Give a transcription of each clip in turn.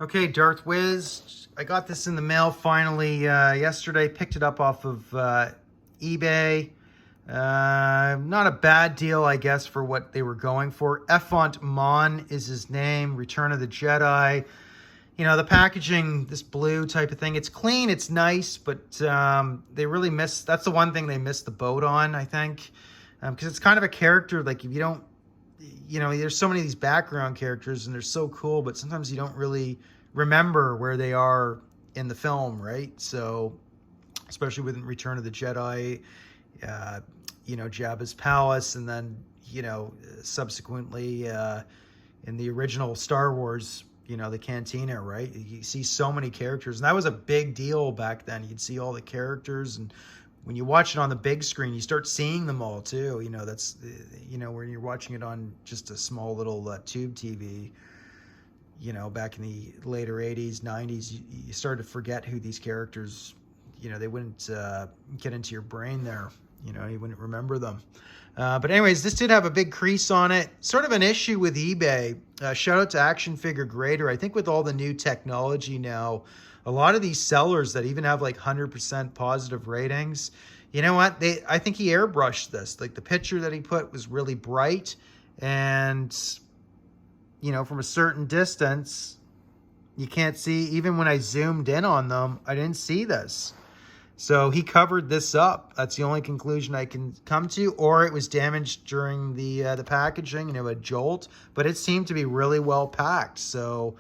Okay, Darth Wiz, I got this in the mail finally yesterday. Picked it up off of eBay. Not a bad deal, I guess, for what they were going for. Ephant is his name. Return of the Jedi. You know, the packaging, this blue type of thing. It's clean, it's nice, but they really missed. That's the one thing they missed the boat on, I think, because it's kind of a character. Like if you don't, you know, there's so many of these background characters and they're so cool, but sometimes you don't really remember where they are in the film, right? So, especially with Return of the Jedi, you know, Jabba's palace, and then, you know, subsequently in the original Star Wars, you know, the cantina, right? You see so many characters, and that was a big deal back then. You'd see all the characters, and when you watch it on the big screen, you start seeing them all too. You know, that's, you know, when you're watching it on just a small little tube TV, you know, back in the later 80s, 90s, you start to forget who these characters, you know, they wouldn't get into your brain there. You know, you wouldn't remember them. But anyways, this did have a big crease on it. Sort of an issue with eBay. Shout out to Action Figure Grader. I think with all the new technology now, a lot of these sellers that even have like 100% positive ratings, you know what? I think he airbrushed this. Like the picture that he put was really bright, and you know, from a certain distance, you can't see. Even when I zoomed in on them, I didn't see this. So he covered this up. That's the only conclusion I can come to. Or it was damaged during the packaging, you know, a jolt. But it seemed to be really well packed. So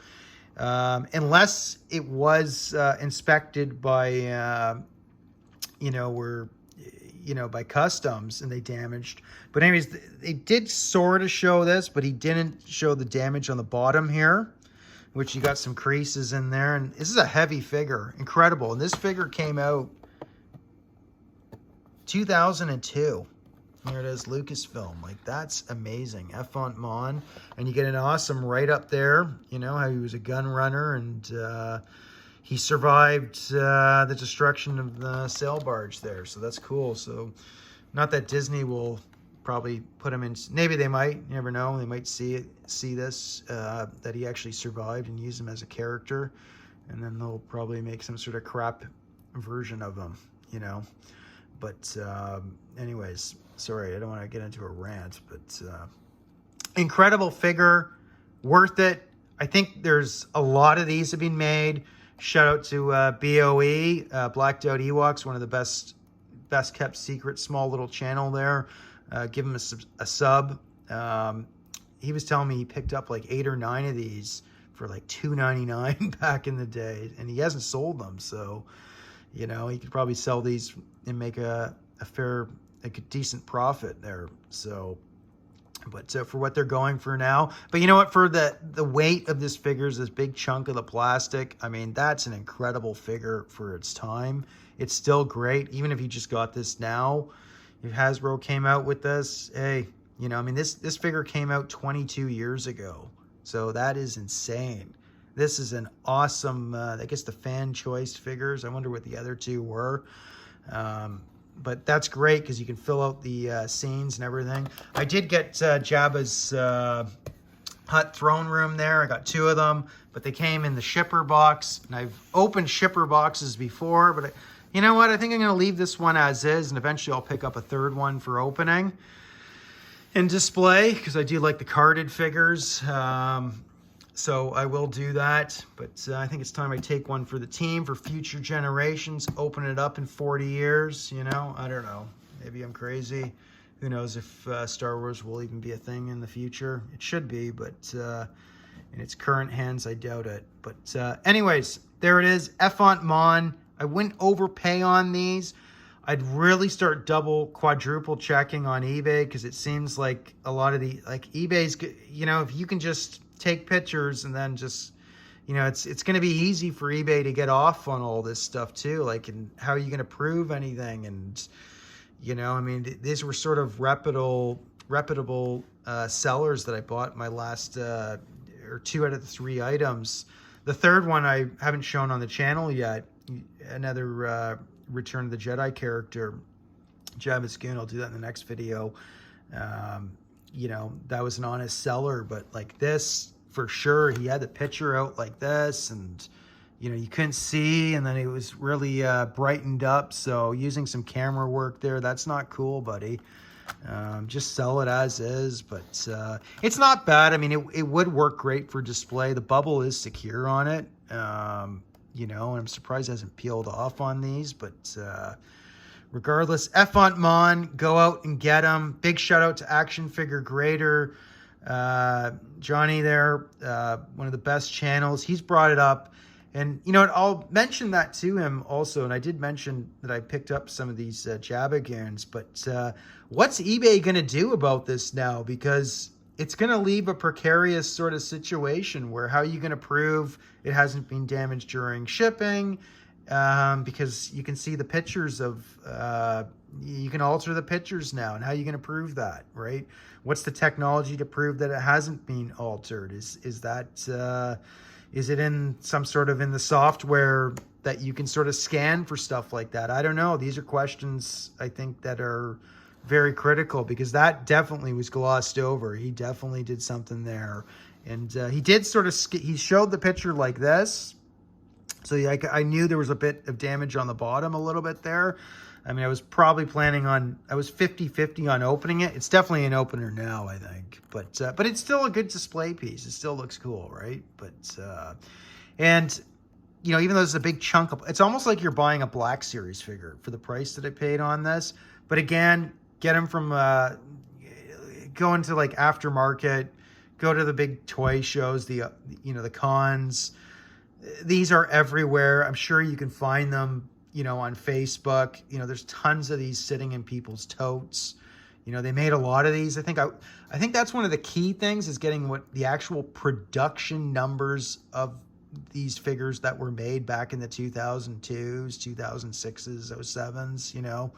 unless it was inspected by, you know, by customs and they damaged. But anyways, they did sort of show this, but he didn't show the damage on the bottom here, which you got some creases in there. And this is a heavy figure, incredible. And this figure came out 2002. Here it is, Lucasfilm. Like, that's amazing. Ephant Mon. And you get an awesome right up there, you know, how he was a gun runner, and he survived the destruction of the sail barge there. So that's cool. So not that Disney will probably put him in, maybe they might, you never know. They might see this, that he actually survived, and use him as a character. And then they'll probably make some sort of crap version of him, you know. But anyways, sorry, I don't want to get into a rant, but incredible figure, worth it. I think there's a lot of these have been made. Shout out to BOE, Blacked Out Ewoks, one of the best kept secret, small little channel there. Give him a sub. He was telling me he picked up like 8 or 9 of these for like $2.99 back in the day, and he hasn't sold them. So, you know, he could probably sell these and make a decent profit there. So, but for what they're going for now. But you know what, for the weight of this figure, is this big chunk of the plastic. I mean, that's an incredible figure for its time. It's still great, even if you just got this now. If Hasbro came out with this, hey, you know, I mean, this figure came out 22 years ago. So that is insane. This is an awesome, I guess the fan choice figures. I wonder what the other two were. But that's great because you can fill out the scenes and everything. I did get Jabba's Hutt throne room there. I got 2 of them, but they came in the shipper box. And I've opened shipper boxes before, but you know what? I think I'm going to leave this one as is, and eventually I'll pick up a 3rd one for opening and display, because I do like the carded figures. So I will do that, but I think it's time I take one for the team, for future generations, open it up in 40 years, you know? I don't know. Maybe I'm crazy. Who knows if Star Wars will even be a thing in the future. It should be, but in its current hands, I doubt it. But anyways, there it is, Ephant Mon. I wouldn't overpay on these. I'd really start double, quadruple checking on eBay, because it seems like a lot of the, like eBay's, you know, if you can just take pictures and then just, you know, it's going to be easy for eBay to get off on all this stuff too. Like, and how are you going to prove anything? And, you know, I mean, these were sort of reputable sellers that I bought my last, or 2 out of the 3 items. The 3rd one I haven't shown on the channel yet. Another Return of the Jedi character, Jabba's Goon. I'll do that in the next video. You know, that was an honest seller, but like this, for sure. He had the picture out like this, and you know, you couldn't see, and then it was really brightened up. So using some camera work there, that's not cool, buddy. Just sell it as is, but it's not bad. I mean, it would work great for display. The bubble is secure on it, you know, and I'm surprised it hasn't peeled off on these, but regardless, Ephant Mon, go out and get them. Big shout out to Action Figure Grader, Johnny there, one of the best channels. He's brought it up. And, you know, I'll mention that to him also. And I did mention that I picked up some of these Jabagans. But what's eBay going to do about this now? Because it's going to leave a precarious sort of situation where how are you going to prove it hasn't been damaged during shipping? Because you can see the pictures of, you can alter the pictures now. And how are you going to prove that, right? What's the technology to prove that it hasn't been altered? Is that... Is it in some sort of in the software that you can sort of scan for stuff like that? I don't know. These are questions I think that are very critical, because that definitely was glossed over. He definitely did something there. And he did sort of, he showed the picture like this. So I knew there was a bit of damage on the bottom a little bit there. I mean, I was probably planning on, I was 50-50 on opening it. It's definitely an opener now, I think. But it's still a good display piece. It still looks cool, right? But, and, you know, even though there's a big chunk of, it's almost like you're buying a Black Series figure for the price that I paid on this. But again, get them from, go into like aftermarket, go to the big toy shows, the, you know, the cons. These are everywhere. I'm sure you can find them, you know, on Facebook. You know, there's tons of these sitting in people's totes. You know, they made a lot of these. I think that's one of the key things, is getting what the actual production numbers of these figures that were made back in the 2002s, 2006s, 07s, you know,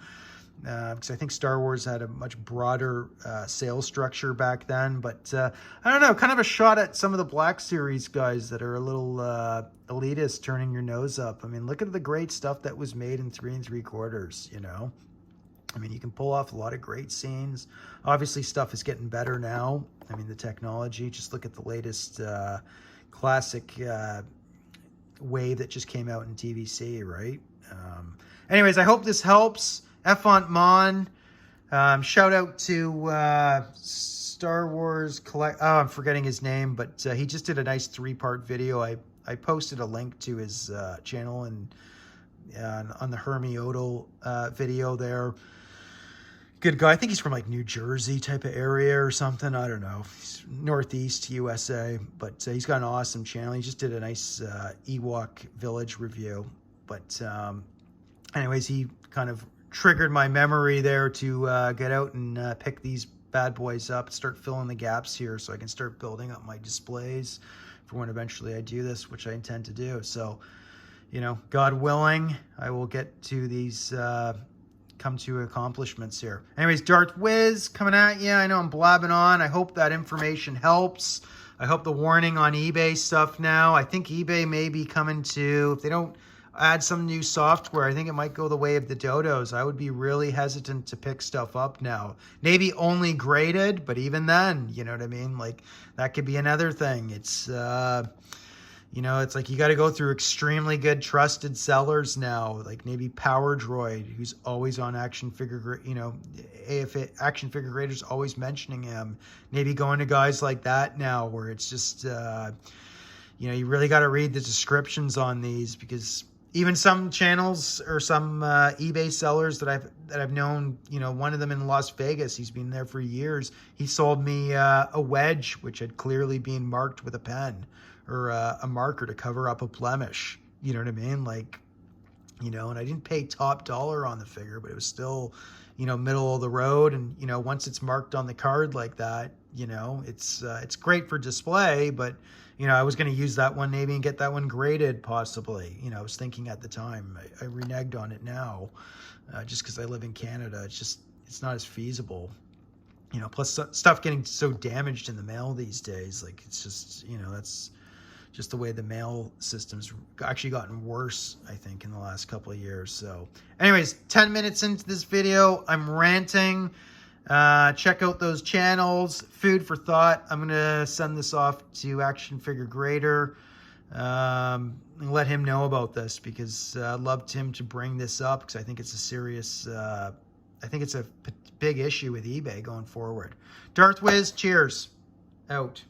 because I think Star Wars had a much broader sales structure back then. But I don't know, kind of a shot at some of the Black Series guys that are a little elitist, turning your nose up. I mean, look at the great stuff that was made in 3 3/4, you know. I mean, you can pull off a lot of great scenes. Obviously, stuff is getting better now. I mean, the technology, just look at the latest classic wave that just came out in TVC, right? Anyways, I hope this helps. Ephant Mon, shout out to Star Wars I'm forgetting his name, but he just did a nice 3-part video. I posted a link to his channel and on the Hermie Odell video there. Good guy. I think he's from like New Jersey type of area or something. I don't know. He's Northeast USA, but he's got an awesome channel. He just did a nice Ewok Village review. But anyways, he kind of triggered my memory there to get out and pick these bad boys up, start filling the gaps here so I can start building up my displays for when eventually I do this, which I intend to do. So, you know, God willing, I will get to these come to accomplishments here. Anyways, Darth Wiz coming at you. I know I'm blabbing on. I hope that information helps. I hope the warning on eBay stuff now. I think eBay may be coming to, if they don't add some new software, I think it might go the way of the dodos. I would be really hesitant to pick stuff up now. Maybe only graded, but even then, you know what I mean? Like, that could be another thing. It's, you know, it's like you got to go through extremely good trusted sellers now, like maybe Power Droid, who's always on Action Figure, you know, Action Figure Grader's always mentioning him. Maybe going to guys like that now, where it's just, you know, you really got to read the descriptions on these, because even some channels or some eBay sellers that I've known, you know, one of them in Las Vegas, he's been there for years. He sold me a wedge, which had clearly been marked with a pen or a marker to cover up a blemish. You know what I mean? Like, you know, and I didn't pay top dollar on the figure, but it was still, you know, middle of the road. And, you know, once it's marked on the card like that, you know, it's great for display, but, you know, I was going to use that one maybe and get that one graded possibly. You know, I was thinking at the time. I reneged on it now just because I live in Canada. It's not as feasible. You know, plus stuff getting so damaged in the mail these days. Like, it's just, you know, that's just the way the mail system's actually gotten worse, I think, in the last couple of years. So anyways, 10 minutes into this video, I'm ranting. Check out those channels. Food for thought. I'm going to send this off to Action Figure Grader. And let him know about this, because I'd love him to bring this up, because I think it's a serious, I think it's a big issue with eBay going forward. Darth Wiz, cheers. Out.